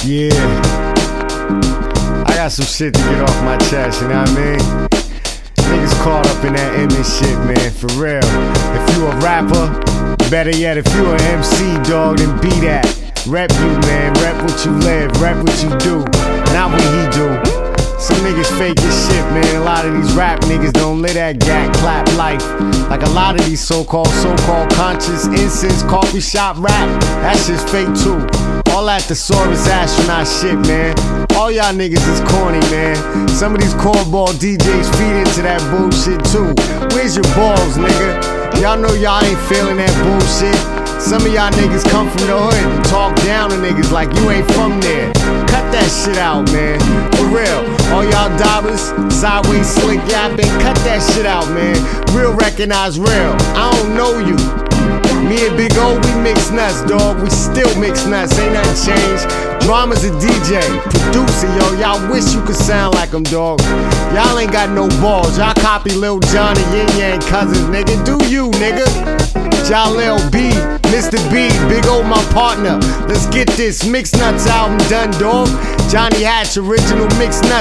Yeah, I got some shit to get off my chest, you know what I mean? Niggas caught up in that image shit, man, for real. If you a rapper, better yet, if you an MC, dog, then be that. Rep you, man, rep what you live, rep what you do, not what he do. Some niggas fake as shit, man. A lot of these rap niggas don't live that gat clap life. Like a lot of these so-called conscious incense coffee shop rap, that shit's fake too. All that thesaurus astronaut shit, man. All y'all niggas is corny, man. Some of these cornball DJs feed into that bullshit too. Where's your balls, nigga? Y'all know y'all ain't feeling that bullshit. Some of y'all niggas come from the hood and talk down to niggas like you ain't from there. Cut that shit out, man. For real. All y'all dollars, sideways slick yapping, cut that shit out, man. Real recognize real. I don't know you. Me and Big O, we mix nuts, dog. We still mix nuts, ain't nothing changed. Drama's a DJ, producer, yo. Y'all wish you could sound like him, dog. Y'all ain't got no balls. Y'all copy Lil Jon and Yin Yang cousins, nigga. Do you, nigga? Jalil B, Mr. B, Big O, my partner. Let's get this Mix Nuts album done, dog. Johnny Hatch, original Mix Nuts.